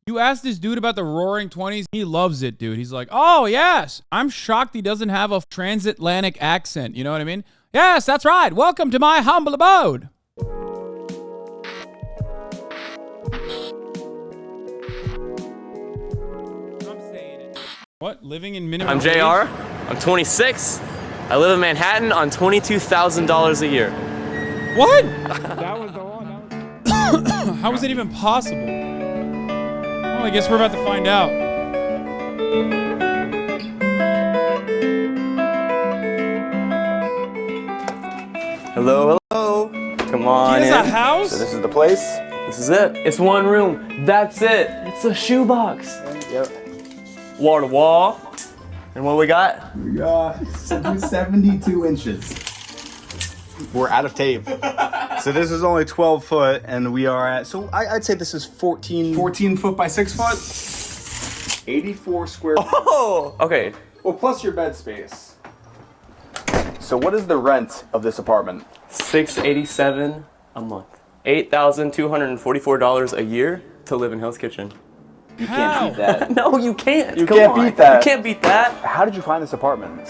You asked this dude about the Roaring 20s. He loves it, dude. He's like, oh, yes. I'm shocked he doesn't have a transatlantic accent. You know what I mean? Yes, that's right. Welcome to my humble abode. I'm saying it. What? Living in minimum I'm wage? JR. I'm 26. I live in Manhattan on $22,000 a year. What? That was the one. How is it even possible? Well, I guess we're about to find out. Hello, hello. Come on He in. has a house? So this is the place. This is it. It's one room. That's it. It's a shoebox. Yep. Wall to wall. And what we got? We got 72 inches. We're out of tape. So this is only 12 foot, and we are at, so I'd say this is 14 foot by 6 foot. 84 square feet. Oh, okay. Well, plus your bed space. So what is the rent of this apartment? $687 a month. $8,244 a year to live in Hell's Kitchen. You How? can't beat that. No, you can't. You Come can't on. beat that. You can't beat that. How did you find this apartment?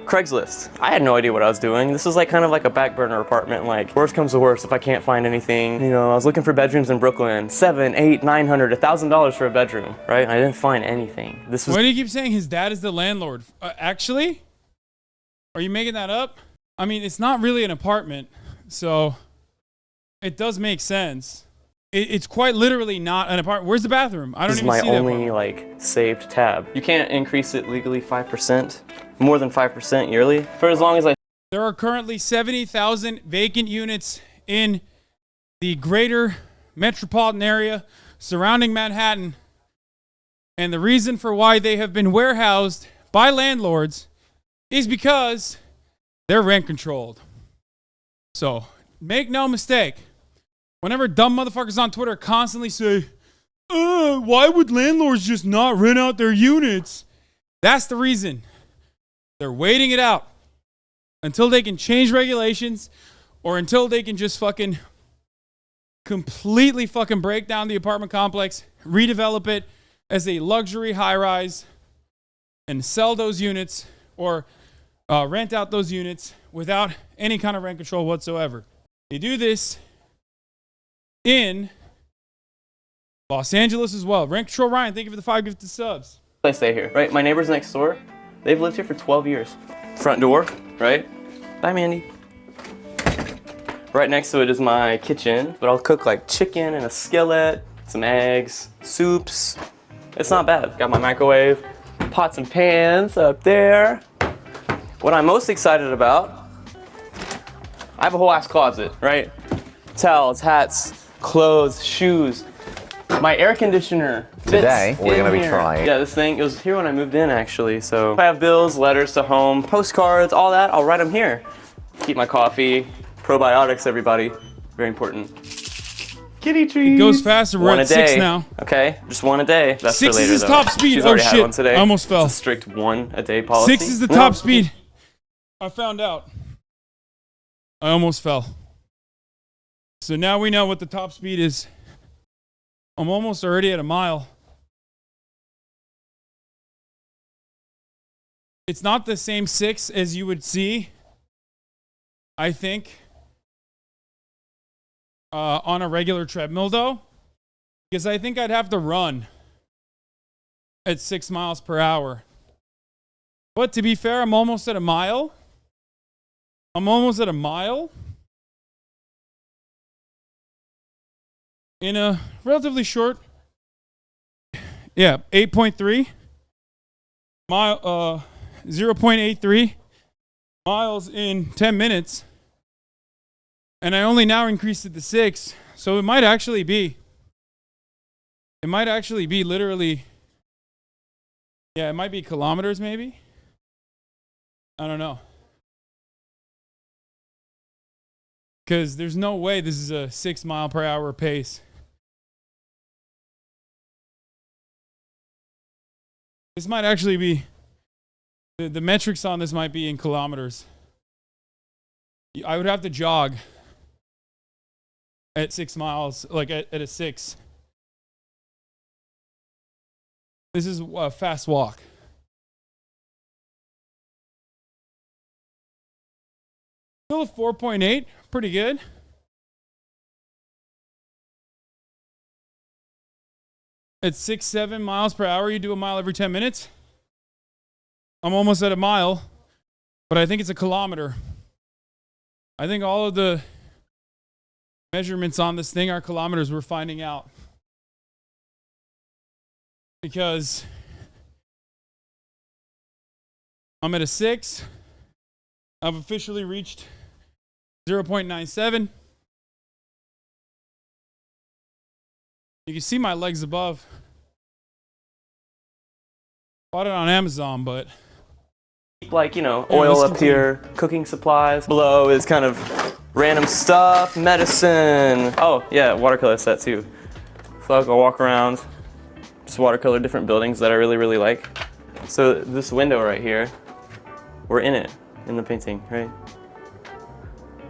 Craigslist. I had no idea what I was doing. This was like kind of like a back burner apartment. Like, worst comes to worst, if I can't find anything, you know, I was looking for bedrooms in Brooklyn, $700, $800, $900, $1,000 for a bedroom, right? I didn't find anything. This was. Why do you keep saying his dad is the landlord? Actually? Are you making that up? I mean, it's not really an apartment, so it does make sense. It's quite literally not an apartment. Where's the bathroom? I don't This is even my see that only part. like saved tab. You can't increase it legally 5%, more than 5% yearly, for as long as I. There are currently 70,000 vacant units in the greater metropolitan area surrounding Manhattan. And the reason for why they have been warehoused by landlords is because they're rent controlled. So make no mistake, whenever dumb motherfuckers on Twitter constantly say, why would landlords just not rent out their units? That's the reason. They're waiting it out until they can change regulations or until they can just fucking completely fucking break down the apartment complex, redevelop it as a luxury high-rise, and sell those units or rent out those units without any kind of rent control whatsoever. They do this in Los Angeles as well. Rent control Ryan, thank you for the 5 gifted subs. I stay here, right? My neighbors next door, they've lived here for 12 years. Front door, right? Bye, Mandy. Right next to it is my kitchen, but I'll cook like chicken in a skillet, some eggs, soups. It's not bad. Got my microwave, pots and pans up there. What I'm most excited about, I have a whole ass closet, right? Towels, hats, clothes, shoes. My air conditioner fits Today, we're in gonna be here. trying. Yeah, this thing, it was here when I moved in actually. So if I have bills, letters to home, postcards, all that, I'll write them here. Keep my coffee, probiotics, everybody. Very important. Kitty trees. It goes faster. We're One at a day. 6 now. Okay, just one a day. That's 6 for is later, his though. top speed. She's Oh, already had shit. one today. I almost fell. It's a strict 1 a day policy. 6 is the No. top speed. I found out. I almost fell. So now we know what the top speed is. I'm almost already at a mile. It's not the same 6 as you would see, I think, on a regular treadmill though, because I think I'd have to run at 6 miles per hour. But to be fair, I'm almost at a mile. I'm almost at a mile in a relatively short, 8.3 mile, 0.83 miles in 10 minutes. And I only now increased it to 6. So it might actually be literally, it might be kilometers maybe. I don't know. Because there's no way this is a 6 mile per hour pace. This might actually be, the metrics on this might be in kilometers. I would have to jog at 6 miles, like at a 6. This is a fast walk. Still a 4.8, pretty good. At 6-7 miles per hour, you do a mile every 10 minutes. I'm almost at a mile, but I think it's a kilometer. I think all of the measurements on this thing are kilometers, we're finding out. Because I'm at a 6. I've officially reached 0.97. You can see my legs above. Bought it on Amazon, but like, you know, oil up here, cooking supplies. Below is kind of random stuff, medicine. Oh, yeah, watercolor set too. So I'll go walk around, just watercolor different buildings that I really, really like. So this window right here, we're in it, in the painting, right?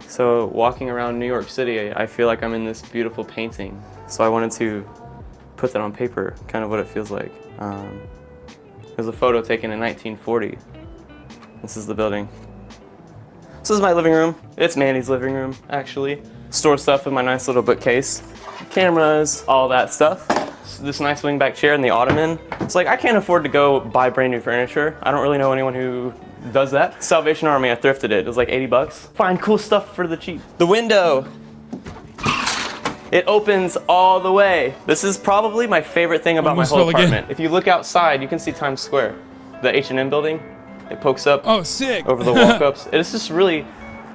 So walking around New York City, I feel like I'm in this beautiful painting. So I wanted to put that on paper, kind of what it feels like. There's a photo taken in 1940. This is the building. This is my living room. It's Mandy's living room, actually. Store stuff in my nice little bookcase. Cameras, all that stuff. This nice wingback chair and the ottoman. It's like, I can't afford to go buy brand new furniture. I don't really know anyone who does that. Salvation Army, I thrifted it. It was like 80 bucks. Find cool stuff for the cheap. The window. It opens all the way. This is probably my favorite thing about my whole apartment. If you look outside, you can see Times Square. The H&M building, it pokes up sick. over the walk-ups. It's just really,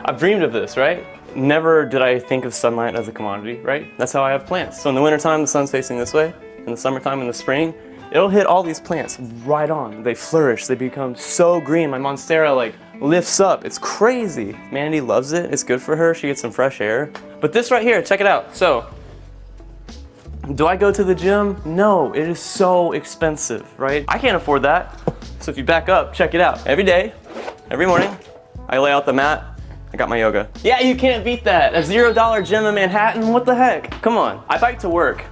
I've dreamed of this, right? Never did I think of sunlight as a commodity, right? That's how I have plants. So in the wintertime, the sun's facing this way. In the summertime, in the spring, it'll hit all these plants right on. They flourish, they become so green. My Monstera like lifts up, it's crazy. Mandy loves it, it's good for her, she gets some fresh air. But this right here, check it out. So, do I go to the gym? No, it is so expensive, right? I can't afford that. So if you back up, check it out. Every day, every morning, I lay out the mat, I got my yoga. Yeah, you can't beat that. A $0 gym in Manhattan, what the heck? Come on. I bike to work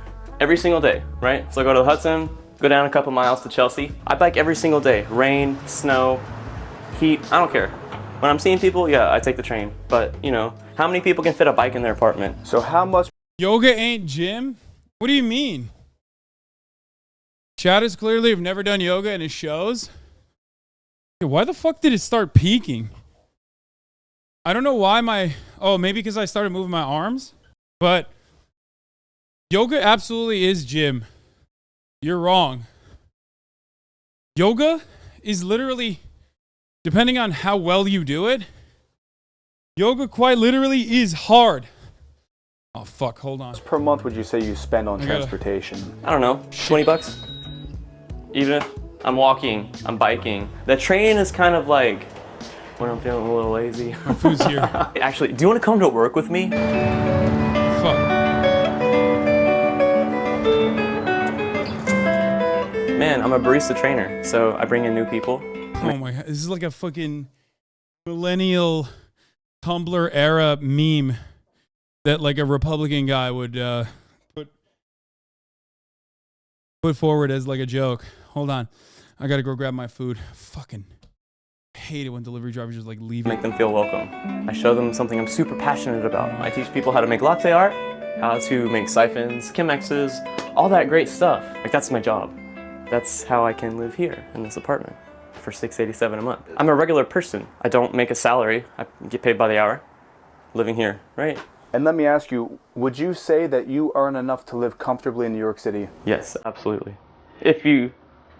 every single day, right? So I go to the Hudson, go down a couple miles to Chelsea. I bike every single day. Rain, snow, heat, I don't care. When I'm seeing people, yeah, I take the train. But, you know, how many people can fit a bike in their apartment? So how much? Yoga ain't gym? What do you mean? Chad is clearly have never done yoga and it shows. Hey, why the fuck did it start peaking? I don't know why maybe because I started moving my arms, but yoga absolutely is gym. You're wrong. Yoga is literally, depending on how well you do it, yoga quite literally is hard. Oh, fuck, hold on. Per month would you say you spend on transportation? I don't know, 20 bucks? Even if I'm walking, I'm biking. The train is kind of like when I'm feeling a little lazy. My food's here. Actually, do you want to come to work with me? Fuck. Man, I'm a barista trainer, so I bring in new people. Oh my god, this is like a fucking millennial Tumblr era meme that like a Republican guy would put forward as like a joke. Hold on, I gotta go grab my food. Fucking hate it when delivery drivers just like leave. Make them feel welcome. I show them something I'm super passionate about. I teach people how to make latte art, how to make siphons, Chemexes, all that great stuff. Like that's my job. That's how I can live here in this apartment for $687 a month. I'm a regular person. I don't make a salary. I get paid by the hour living here, right? And let me ask you, would you say that you earn enough to live comfortably in New York City? Yes, absolutely. If you're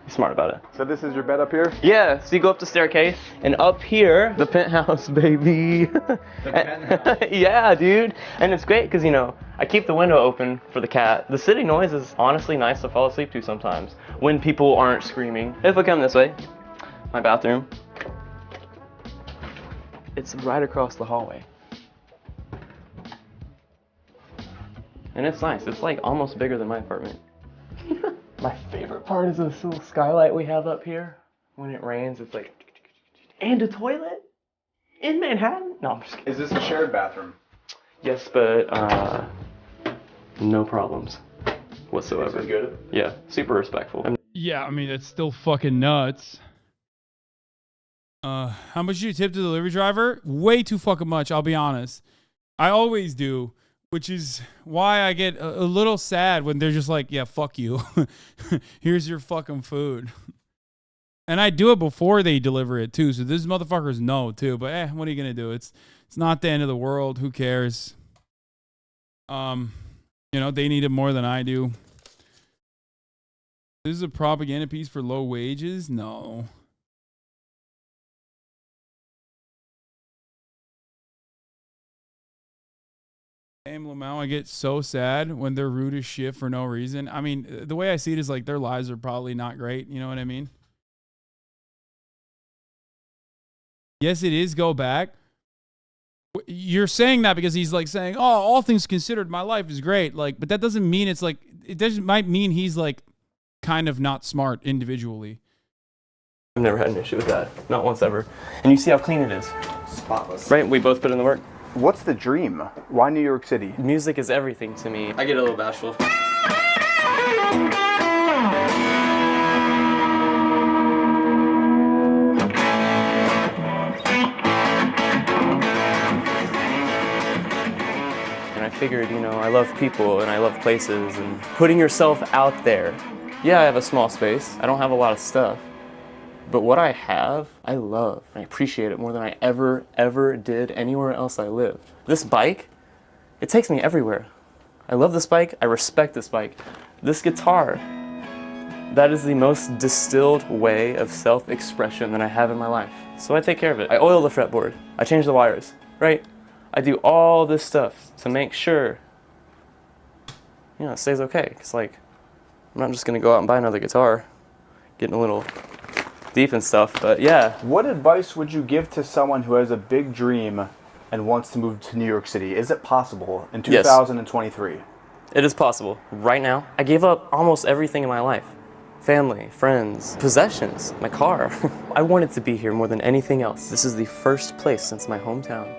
smart about it. So this is your bed up here? Yeah, so you go up the staircase, and up here, the penthouse, baby. The penthouse. Yeah, dude. And it's great because, you know, I keep the window open for the cat. The city noise is honestly nice to fall asleep to sometimes when people aren't screaming. If I come this way, my bathroom, it's right across the hallway. And it's nice. It's like almost bigger than my apartment. My favorite part is this little skylight we have up here. When it rains, it's like, and a toilet in Manhattan? No, I'm just kidding. Is this a shared bathroom? Yes, but no problems. whatsoever. This is good. Yeah, super respectful. Yeah, I mean, it's still fucking nuts. How much do you tip the delivery driver? Way too fucking much, I'll be honest. I always do, which is why I get a little sad when they're just like, yeah, fuck you. Here's your fucking food. And I do it before they deliver it too, so these motherfuckers know too. But what are you gonna do? It's not the end of the world. Who cares? You know, they need it more than I do. This is a propaganda piece for low wages? No. Damn, Lamau, I get so sad when they're rude as shit for no reason. I mean, the way I see it is like their lives are probably not great. You know what I mean? Yes, it is go back. You're saying that because he's like saying, oh, all things considered, my life is great. Like, but that doesn't mean it's like, might mean he's like kind of not smart individually. I've never had an issue with that. Not once ever. And you see how clean it is. Spotless. Right? We both put in the work. What's the dream? Why New York City? Music is everything to me. I get a little bashful. And I figured, you know, I love people and I love places and putting yourself out there. Yeah, I have a small space. I don't have a lot of stuff. But what I have, I love. I appreciate it more than I ever did anywhere else I lived. This bike, it takes me everywhere. I love this bike. I respect this bike. This guitar, that is the most distilled way of self-expression that I have in my life. So I take care of it. I oil the fretboard. I change the wires, right? I do all this stuff to make sure, you know, it stays okay. Because, like, I'm not just going to go out and buy another guitar. Getting a little deep and stuff, but yeah. What advice would you give to someone who has a big dream and wants to move to New York City? Is it possible in 2023? Yes. It is possible. Right now, I gave up almost everything in my life. Family, friends, possessions, my car. I wanted to be here more than anything else. This is the first place since my hometown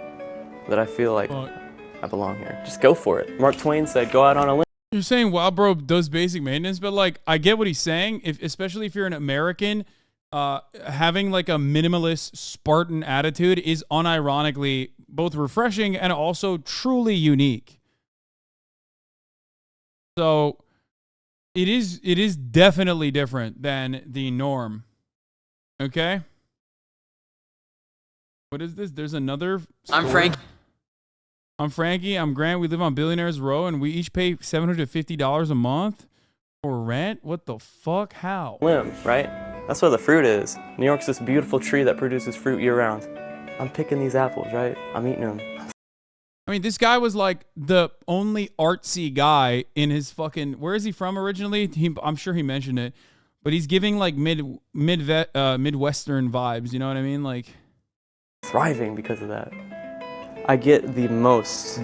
that I feel like I belong here. Just go for it. Mark Twain said, go out on a limb. You're saying Wild Bro does basic maintenance, but like, I get what he's saying. Especially if you're an American, having like a minimalist Spartan attitude is unironically both refreshing and also truly unique. So it is definitely different than the norm. Okay? What is this? There's another store. I'm Frankie. I'm Grant. We live on Billionaires Row and we each pay $750 a month for rent. What the fuck? How? Limb, right? That's where the fruit is. New York's this beautiful tree that produces fruit year-round. I'm picking these apples, right? I'm eating them. I mean, this guy was like the only artsy guy in his fucking... Where is he from originally? I'm sure he mentioned it. But he's giving like Midwestern vibes, you know what I mean? Like... Thriving because of that. I get the most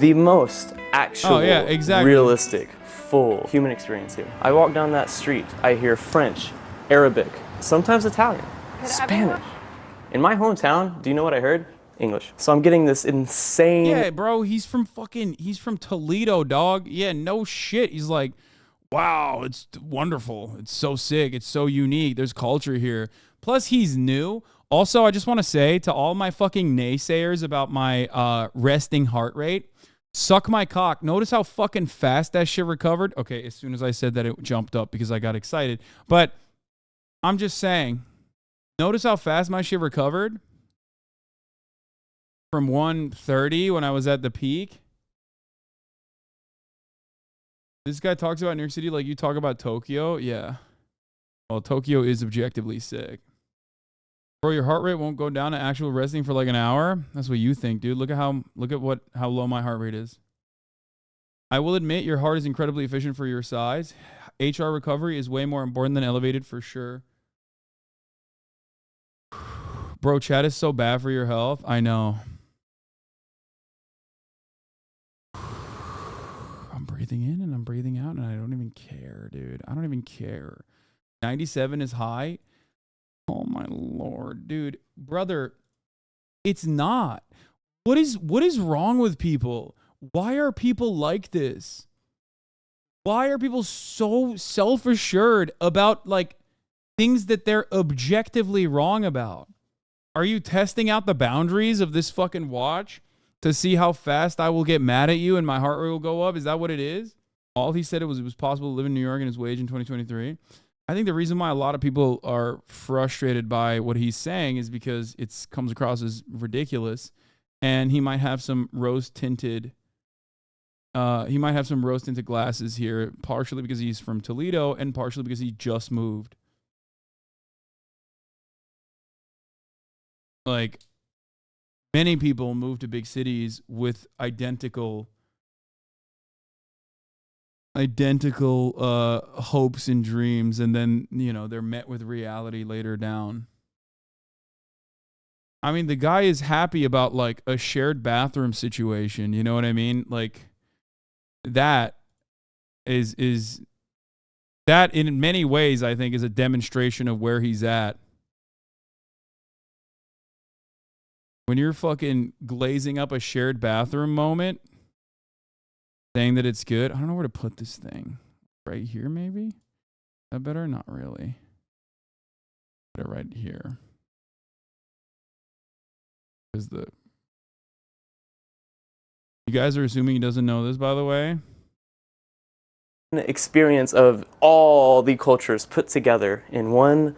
actual, realistic, full human experience here. I walk down that street, I hear French, Arabic, sometimes Italian, Spanish. In my hometown, do you know what I heard? English. So I'm getting this insane... Yeah, bro, he's from Toledo, dog. Yeah, no shit. He's like, wow, it's wonderful. It's so sick. It's so unique. There's culture here. Plus, he's new. Also, I just want to say to all my fucking naysayers about my resting heart rate, suck my cock. Notice how fucking fast that shit recovered? Okay, as soon as I said that, it jumped up because I got excited. But I'm just saying, notice how fast my shit recovered from 130 when I was at the peak. This guy talks about New York City like you talk about Tokyo. Yeah. Well, Tokyo is objectively sick. Bro, your heart rate won't go down to actual resting for like an hour? That's what you think, dude. Look at how low my heart rate is. I will admit your heart is incredibly efficient for your size. HR recovery is way more important than elevated for sure. Bro, chat is so bad for your health. I know. I'm breathing in and I'm breathing out and I don't even care, dude. I don't even care. 97 is high. Oh my Lord, dude. Brother, it's not. What is wrong with people? Why are people like this? Why are people so self-assured about like things that they're objectively wrong about? Are you testing out the boundaries of this fucking watch to see how fast I will get mad at you and my heart rate will go up? Is that what it is? All he said it was possible to live in New York and his wage in 2023. I think the reason why a lot of people are frustrated by what he's saying is because it comes across as ridiculous, and he might have some rose-tinted glasses here, partially because he's from Toledo and partially because he just moved. Like, many people move to big cities with identical hopes and dreams, and then, you know, they're met with reality later down. I mean, the guy is happy about like a shared bathroom situation, you know what I mean? Like, that is that in many ways I think is a demonstration of where he's at. When you're fucking glazing up a shared bathroom moment, saying that it's good. I don't know where to put this thing. Right here, maybe? Is that better? Not really. Put it right here. You guys are assuming he doesn't know this, by the way? The experience of all the cultures put together in one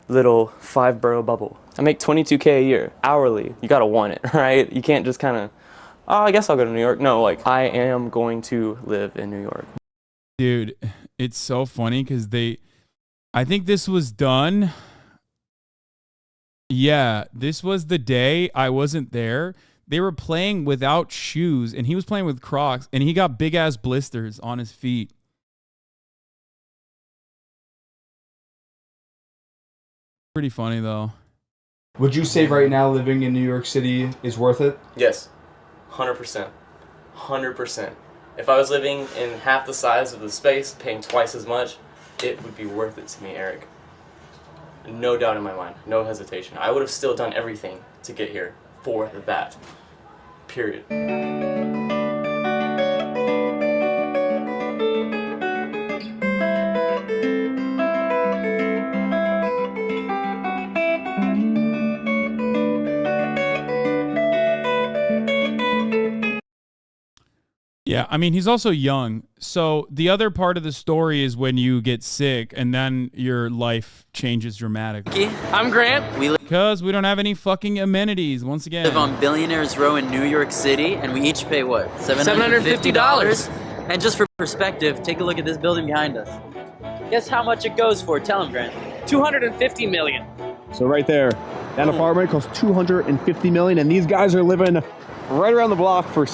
little 5-borough bubble. I make $22K a year, hourly. You gotta want it, right? You can't just kind of, oh, I guess I'll go to New York. No, like, I am going to live in New York. Dude, it's so funny because I think this was done. Yeah, this was the day I wasn't there. They were playing without shoes, and he was playing with Crocs, and he got big-ass blisters on his feet. Pretty funny, though. Would you say right now living in New York City is worth it? Yes, 100%. 100%. If I was living in half the size of the space, paying twice as much, it would be worth it to me, Eric. No doubt in my mind, no hesitation. I would have still done everything to get here for that. Period. Yeah, I mean, he's also young. So the other part of the story is when you get sick and then your life changes dramatically. I'm Grant. Because we don't have any fucking amenities, once again. Live on Billionaires Row in New York City, and we each pay what? $750. And just for perspective, take a look at this building behind us. Guess how much it goes for? Tell him, Grant. $250 million. So right there, that apartment costs $250 million, and these guys are living right around the block for.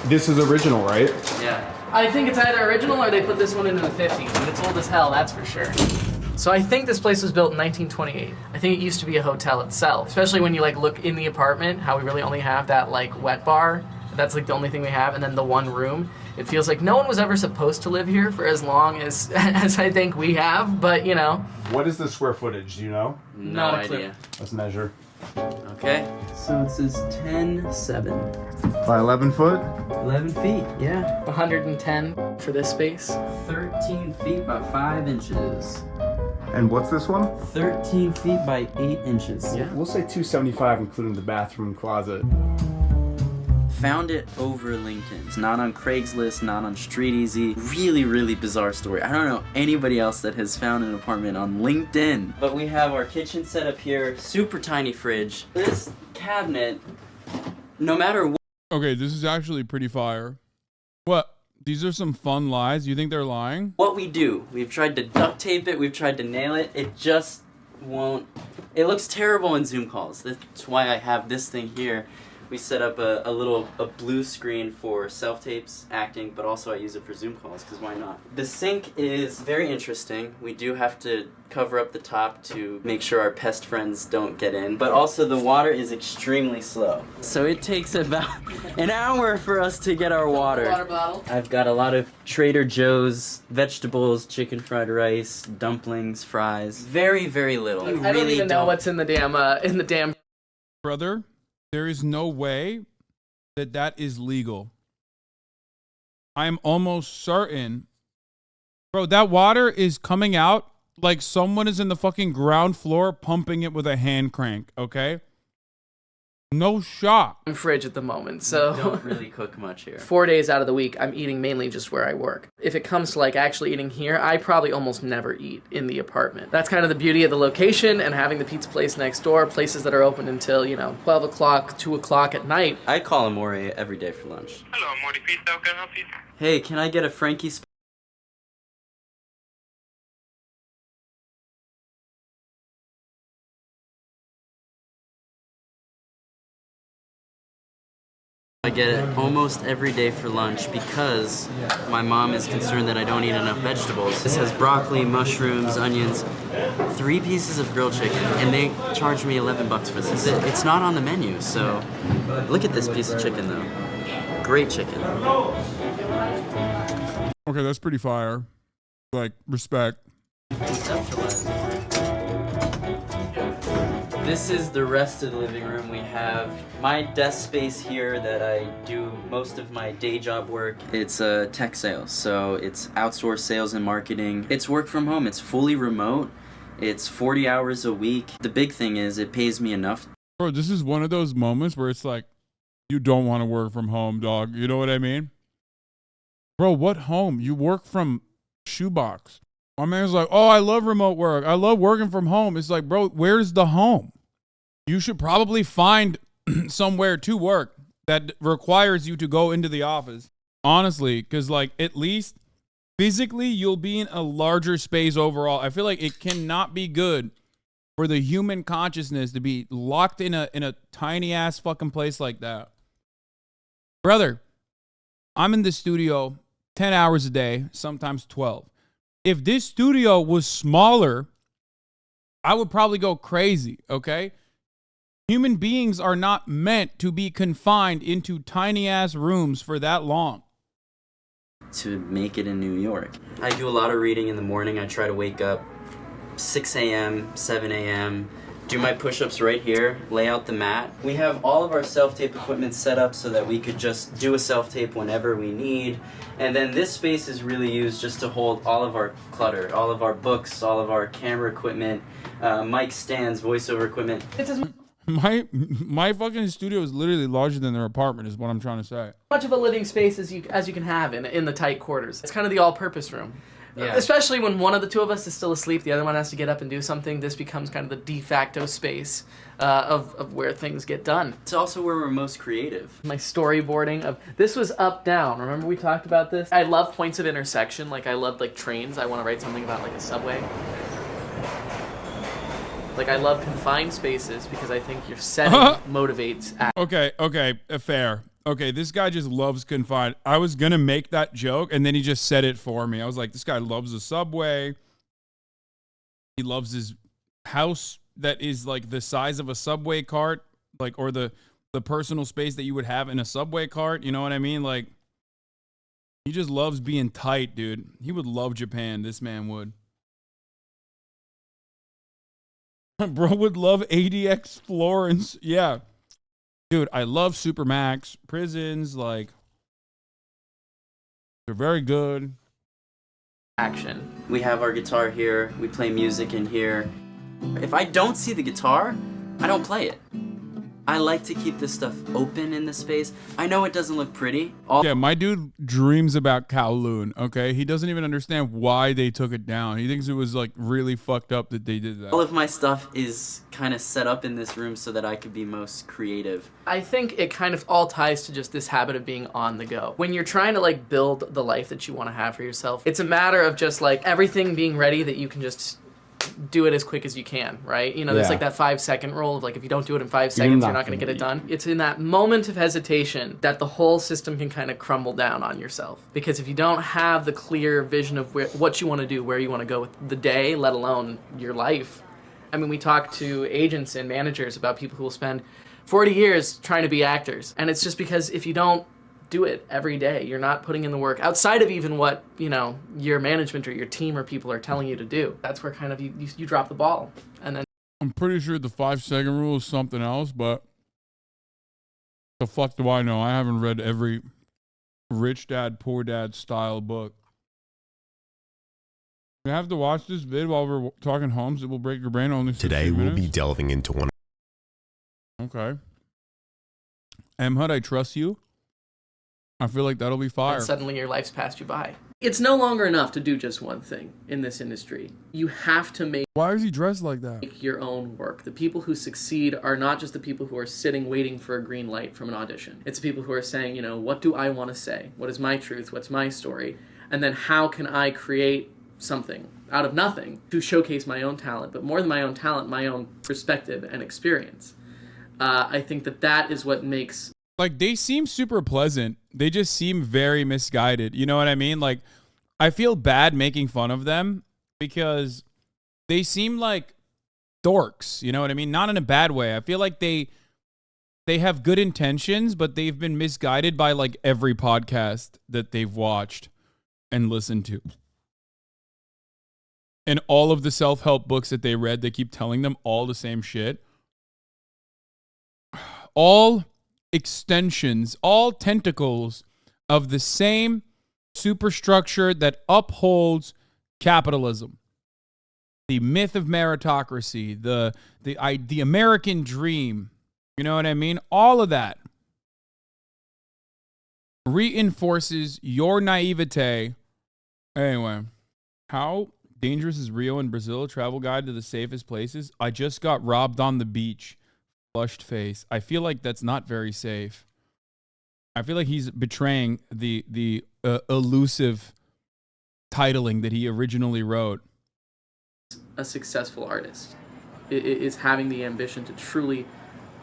This is original, right? Yeah. I think it's either original or they put this one in the 50s, but it's old as hell, that's for sure. So I think this place was built in 1928. I think it used to be a hotel itself, especially when you like look in the apartment, how we really only have that like wet bar. That's like the only thing we have, and then the one room. It feels like no one was ever supposed to live here for as long as I think we have, but you know. What is the square footage, do you know? No idea. Let's measure. Okay. So it says 10.7. By 11 foot? 11 feet, yeah. 110 for this space. 13 feet by 5 inches. And what's this one? 13 feet by 8 inches. Yeah. We'll say 275, including the bathroom and closet. Found it over LinkedIn. It's not on Craigslist, not on StreetEasy. Really, really bizarre story. I don't know anybody else that has found an apartment on LinkedIn. But we have our kitchen set up here, super tiny fridge. This cabinet, no matter what. Okay, this is actually pretty fire. What? These are some fun lies? You think they're lying? What we do, we've tried to duct tape it, we've tried to nail it, it just won't. It looks terrible in Zoom calls. That's why I have this thing here. We set up a blue screen for self-tapes, acting, but also I use it for Zoom calls, because why not? The sink is very interesting. We do have to cover up the top to make sure our pest friends don't get in, but also the water is extremely slow. So it takes about an hour for us to get our water. Water bottle. I've got a lot of Trader Joe's vegetables, chicken fried rice, dumplings, fries. Very, very little. I don't even know what's in the damn Brother, there is no way that that is legal. I'm almost certain. Bro, that water is coming out like someone is in the fucking ground floor pumping it with a hand crank, okay? No shot. fridge at the moment, so We don't really cook much here. 4 days out of the week, I'm eating mainly just where I work. If it comes to like actually eating here, I probably almost never eat in the apartment. That's kind of the beauty of the location and having the pizza place next door, places that are open until, 12 o'clock, 2 o'clock at night. I call Amore every day for lunch. Hello, Morty Pizza. How can I help you? Hey, can I get a Frankie I get it almost every day for lunch because my mom is concerned that I don't eat enough vegetables. This has broccoli, mushrooms, onions, 3 pieces of grilled chicken, and they charge me $11 for this. It's not on the menu, so look at this piece of chicken though. Great chicken. Okay, that's pretty fire. Like, respect. This is the rest of the living room. We have my desk space here that I do most of my day job work. It's tech sales, so it's outsourced sales and marketing. It's work from home. It's fully remote. It's 40 hours a week. The big thing is it pays me enough. Bro, this is one of those moments where it's like, you don't want to work from home, dog. You know what I mean? Bro, what home? You work from shoebox. My man's like, oh, I love remote work. I love working from home. It's like, bro, where's the home? You should probably find somewhere to work that requires you to go into the office. Honestly, because like at least physically you'll be in a larger space overall. I feel like it cannot be good for the human consciousness to be locked in a tiny ass fucking place like that. Brother, I'm in the studio 10 hours a day, sometimes 12. If this studio was smaller, I would probably go crazy, okay? Human beings are not meant to be confined into tiny ass rooms for that long. To make it in New York. I do a lot of reading in the morning. I try to wake up 6 a.m., 7 a.m., do my push-ups right here, lay out the mat. We have all of our self-tape equipment set up so that we could just do a self-tape whenever we need. And then this space is really used just to hold all of our clutter, all of our books, all of our camera equipment, mic stands, voiceover equipment. My fucking studio is literally larger than their apartment is what I'm trying to say. Much of a living space as you can have in the tight quarters. It's kind of the all-purpose room. Yeah. Especially when one of the two of us is still asleep, the other one has to get up and do something. This becomes kind of the de facto space of where things get done. It's also where we're most creative. My storyboarding of this was up down. Remember we talked about this? I love points of intersection. Like I love like trains. I want to write something about like a subway. Like I love confined spaces because I think your setting motivates act. Okay, fair. Okay, this guy just loves confined. I was gonna make that joke, and then he just said it for me. I was like, this guy loves the subway. He loves his house that is like the size of a subway cart, like or the personal space that you would have in a subway cart. You know what I mean? Like, he just loves being tight, dude. He would love Japan. This man would. Bro would love ADX Florence. Yeah. Dude, I love Supermax. Prisons, like, they're very good. Action. We have our guitar here. We play music in here. If I don't see the guitar, I don't play it. I like to keep this stuff open in the space. I know it doesn't look pretty. Yeah, my dude dreams about Kowloon, okay? He doesn't even understand why they took it down. He thinks it was, like, really fucked up that they did that. All of my stuff is kind of set up in this room so that I could be most creative. I think it kind of all ties to just this habit of being on the go. When you're trying to, like, build the life that you want to have for yourself, it's a matter of just, like, everything being ready that you can just do it as quick as you can, right? You know, there's like that 5-second rule of like, if you don't do it in 5 seconds, you're not going to get it done. It's in that moment of hesitation that the whole system can kind of crumble down on yourself. Because if you don't have the clear vision of what you want to do, where you want to go with the day, let alone your life. I mean, we talk to agents and managers about people who will spend 40 years trying to be actors. And it's just because if you don't do it every day, you're not putting in the work outside of even what, you know, your management or your team or people are telling you to do. That's where kind of you drop the ball. And then I'm pretty sure the 5-second rule is something else, but the fuck do I know? I haven't read every Rich Dad, Poor Dad style book. You have to watch this vid while we're talking homes. It will break your brain only 60 Today we'll minutes. be delving into one. Okay. Hud, I trust you. I feel like that'll be fire. and suddenly your life's passed you by. It's no longer enough to do just one thing in this industry. You have to make Why is he dressed like that? your own work. The people who succeed are not just the people who are sitting waiting for a green light from an audition. It's the people who are saying, you know, what do I want to say? What is my truth? What's my story? And then how can I create something out of nothing to showcase my own talent, but more than my own talent, my own perspective and experience. I think that is what makes... Like, they seem super pleasant. They just seem very misguided. You know what I mean? Like, I feel bad making fun of them because they seem like dorks. You know what I mean? Not in a bad way. I feel like they have good intentions, but they've been misguided by, like, every podcast that they've watched and listened to. And all of the self-help books that they read, they keep telling them all the same shit. All extensions, all tentacles of the same superstructure that upholds capitalism. The myth of meritocracy, the American dream. You know what I mean? All of that reinforces your naivete. Anyway, how dangerous is Rio in Brazil? Travel guide to the safest places. I just got robbed on the beach. Flushed face. I feel like that's not very safe. I feel like he's betraying the elusive titling that he originally wrote. A successful artist is having the ambition to truly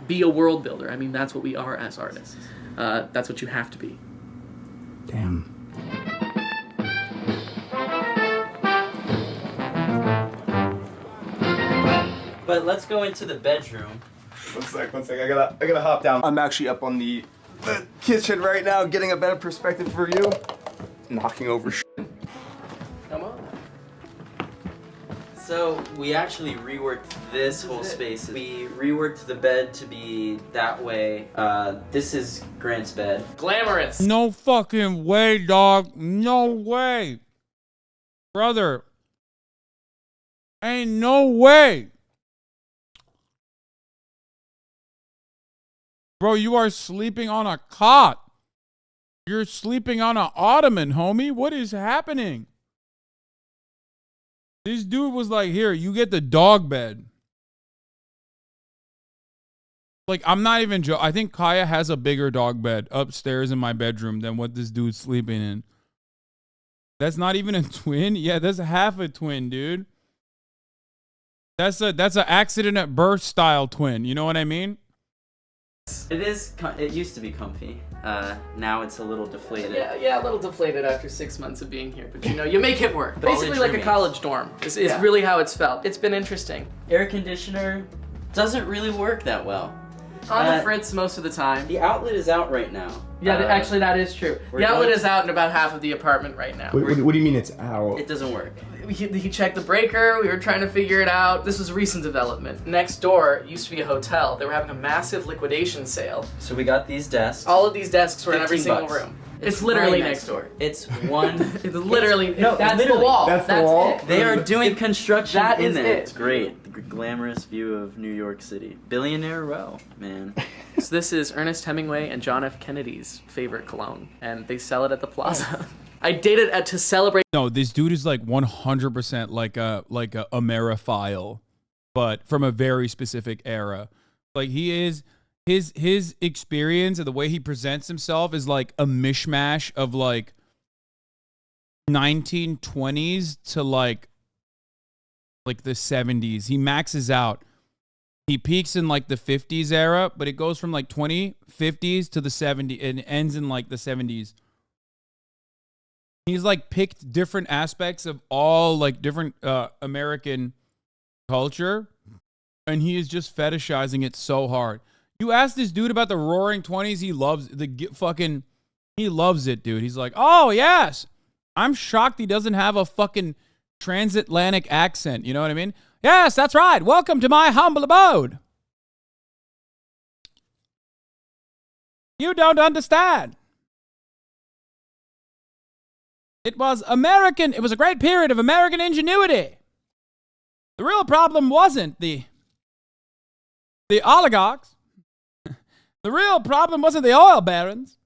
be a world builder. I mean, that's what we are as artists. That's what you have to be. Damn. But let's go into the bedroom. One sec. I gotta hop down. I'm actually up on the kitchen right now, getting a better perspective for you. Knocking over shit. Come on. So we actually reworked this whole space. We reworked the bed to be that way. This is Grant's bed. Glamorous. No fucking way, dog. No way. Brother. Ain't no way. Bro, you are sleeping on a cot. You're sleeping on an ottoman, homie. What is happening? This dude was like, here, you get the dog bed. Like, I'm not even joking. I think Kaya has a bigger dog bed upstairs in my bedroom than what this dude's sleeping in. That's not even a twin? Yeah, that's half a twin, dude. That's an accident at birth style twin. You know what I mean? It used to be comfy. Now it's a little deflated. Yeah, a little deflated after 6 months of being here, but you know, you make it work. College Basically like a roommates. college dorm is really how it's felt. It's been interesting. Air conditioner doesn't really work that well. On the fritz most of the time. The outlet is out right now. Yeah, actually that is true. we're The outlet going is out in about half of the apartment right now. What do you mean it's out? It doesn't work. He checked the breaker, we were trying to figure it out. This was a recent development. Next door used to be a hotel. They were having a massive liquidation sale. So we got these desks. All of these desks were in every 15 single bucks. room. It's literally Right next door. It's one. It's literally, No, that's literally. the wall. That's the wall? It. They are doing construction That in is there. it. It's great. The glamorous view of New York City. Billionaire Row, man. So this is Ernest Hemingway and John F. Kennedy's favorite cologne, and they sell it at the plaza. I dated to celebrate. No, this dude is like 100% like a Ameriphile, but from a very specific era. Like, he is his experience and the way he presents himself is like a mishmash of like 1920s to like like the 70s. He maxes out. He peaks in like the 50s era, but it goes from like 50s to the 70s and ends in like the 70s. He's like picked different aspects of all like different American culture, and he is just fetishizing it so hard. You ask this dude about the Roaring 20s, he loves he loves it, dude. He's like, oh yes, I'm shocked he doesn't have a fucking transatlantic accent. You know what I mean? Yes, that's right. Welcome to my humble abode. You don't understand. It was American. It was a great period of American ingenuity. The real problem wasn't the oligarchs. The real problem wasn't the oil barons.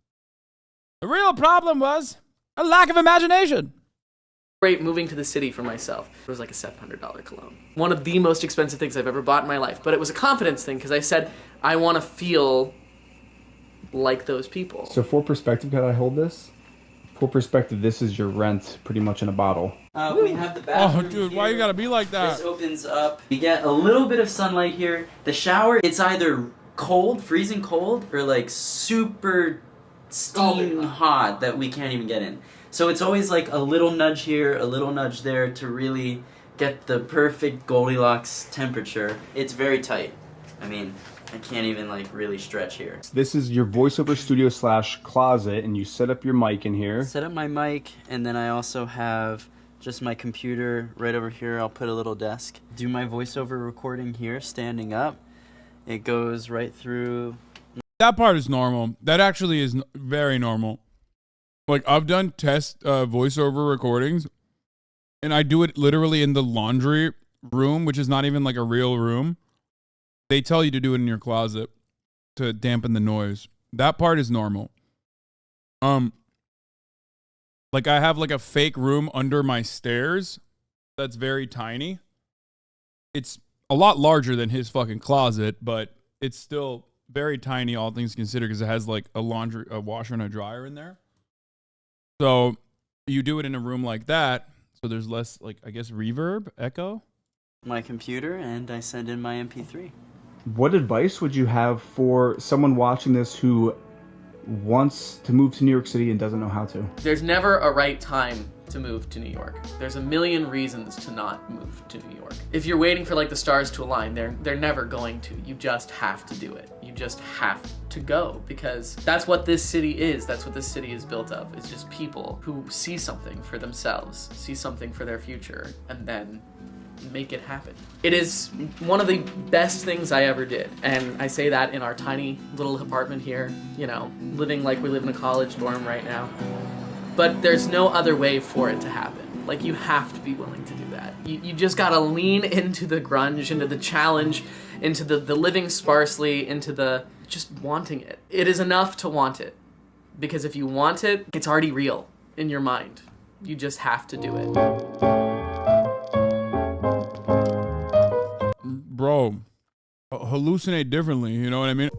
The real problem was a lack of imagination. Great moving to the city for myself. It was like a $700 cologne. One of the most expensive things I've ever bought in my life. But it was a confidence thing because I said, I want to feel like those people. So for perspective, can I hold this? For perspective, this is your rent pretty much in a bottle. We have the bathroom. Oh, dude, here. why you gotta be like that? This opens up. You get a little bit of sunlight here. The shower, it's either cold, freezing cold, or like super steaming hot that we can't even get in. So it's always like a little nudge here, a little nudge there to really get the perfect Goldilocks temperature. It's very tight. I mean, I can't even like really stretch here. This is your voiceover studio / closet, and you set up your mic in here. Set up my mic, and then I also have just my computer right over here. I'll put a little desk. Do my voiceover recording here, standing up. It goes right through. That part is normal. That actually is very normal. Like, I've done test voiceover recordings, and I do it literally in the laundry room, which is not even like a real room. They tell you to do it in your closet to dampen the noise. That part is normal. Like, I have like a fake room under my stairs that's very tiny. It's a lot larger than his fucking closet, but it's still very tiny, all things considered, because it has like a washer and a dryer in there. So you do it in a room like that, so there's less, like, I guess, reverb, echo. My computer, and I send in my MP3. What advice would you have for someone watching this who wants to move to New York City and doesn't know how to? There's never a right time to move to New York. There's a million reasons to not move to New York. If you're waiting for like the stars to align, they're never going to. You just have to do it. You just have to go, because that's what this city is. That's what this city is built of. It's just people who see something for themselves, see something for their future, and then make it happen. It is one of the best things I ever did. And I say that in our tiny little apartment here, you know, living like we live in a college dorm right now. But there's no other way for it to happen. Like, you have to be willing to do that. You just gotta lean into the grunge, into the challenge, into the living sparsely, into the just wanting it. It is enough to want it. Because if you want it, it's already real in your mind. You just have to do it. Bro, hallucinate differently, you know what I mean?